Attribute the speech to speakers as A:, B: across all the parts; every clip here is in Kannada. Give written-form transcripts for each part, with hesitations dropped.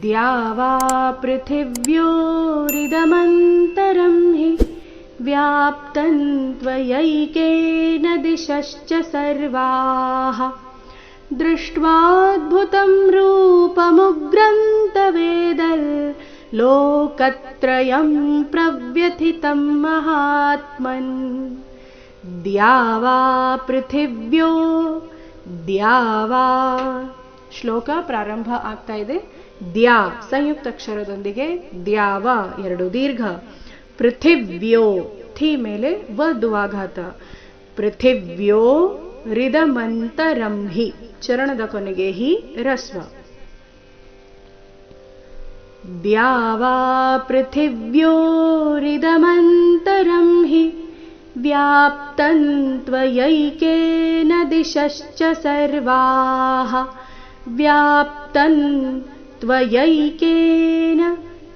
A: द्यावा पृथिव्योरिदमन्तरं हि व्याप्तं त्वयैकेन दिशश्च सर्वाः दृष्ट्वाद्भुतं रूपमुग्रं तवेदल्लोकत्रयं प्रव्यथितं महात्मन् द्यावा पृथिव्यो द्यावा ಶ್ಲೋಕ ಪ್ರಾರಂಭ ಆಗ್ತಾ ಇದೆ. ದ್ಯಾ ಸಂಯುಕ್ತ ಅಕ್ಷರದೊಂದಿಗೆ ದ್ಯಾವ ಎರಡು ದೀರ್ಘ. ಪೃಥಿವ್ಯೋ ಥಿ ಮೇಲೆ ವ ದುವಾಘಾತ. ಪೃಥಿವ್ಯೋ ರಿದಮಂತರಂ ಹಿ ಚರಣದ ಕೊನೆಗೆ ಹಿ ರಸ್ವ. ದ್ಯಾವಾ ಪೃಥಿವ್ಯೋ ರಿದಮಂತರಂ ಹಿ ವ್ಯಾಪ್ತಂ ತ್ವಯೈಕೇನ ದಿಶಶ್ಚ ಸರ್ವಾಃ ವ್ಯಾಪ್ತಂ ತ್ವಯೈಕೇನ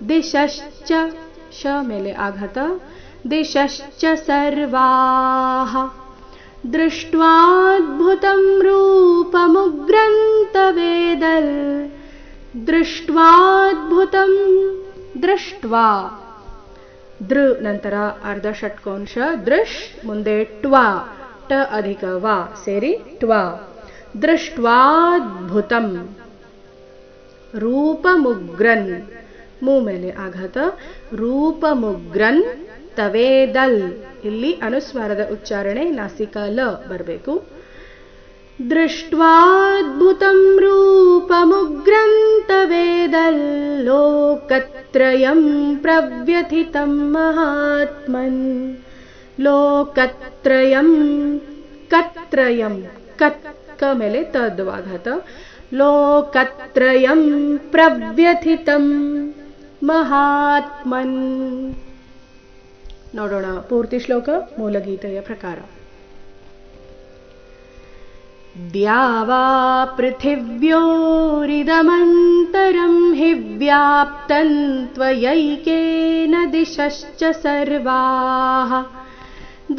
A: ದಿಶಶ್ಚ ಶ ಮೇಲೆ ಆಘಾತ ದಿಶಶ್ಚ ಸರ್ವಾಃ ದೃಷ್ಟ್ವಾದ್ಭುತಂ ರೂಪಮುಗ್ರಂ ತವೇದಲ್ ದೃಷ್ಟ್ವಾದ್ಭುತಂ ದೃಷ್ಟ್ವಾ ದೃ ನಂತರ ಅರ್ಧ ಷಟ್ಕೋಂಶ ದೃಶ್ ಮುಂದೆ ಟ್ವಾ ಟ ಅಧಿಕ ವಾ ಸೇರಿ ಟ್ವಾ ದೃಷ್ಟ್ವಾದ್ಭುತಂ ರೂಪಮುಗ್ರನ್ ಮೂ ಮೇಲೆ ಆಘಾತ ರೂಪಮುಗ್ರನ್ ತವೇದಲ್ ಇಲ್ಲಿ ಅನುಸ್ವಾರದ ಉಚ್ಚಾರಣೆ ನಾಸಿಕಾ ಲ ಬರಬೇಕು. ದೃಷ್ಟ್ವಾದ್ಭುತಂ ರೂಪಮುಗ್ರಂ ತವೇದಲ್ ಲೋಕತ್ರಯಂ ಪ್ರವ್ಯಥಿತಂ ಮಹಾತ್ಮನ್ ಲೋಕತ್ರಯಂ ಕತ್ರಯಂ ಕಕ್ಕ ಮೇಲೆ ತದ್ವಾಘಾತ ಲೋಕತ್ರಯಂ ಪ್ರವ್ಯಥಿತಂ ಮಹಾತ್ಮನ್. ನೋಡೋಣ ಪೂರ್ತಿ ಶ್ಲೋಕ ಮೂಲಗೀತೆಯ ಪ್ರಕಾರ. द्यावा पृथिव्योरिदमन्तरं हि व्याप्तं त्वयैकेन दिशश्च सर्वाः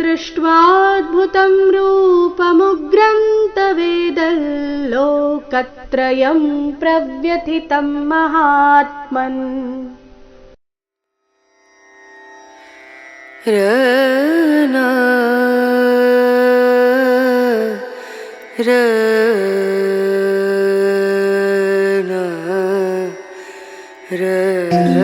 A: दृष्ट्वाद्भुतं रूपमुग्रं तवेदल्लोकत्रयं प्रव्यथितं महात्मन्.
B: र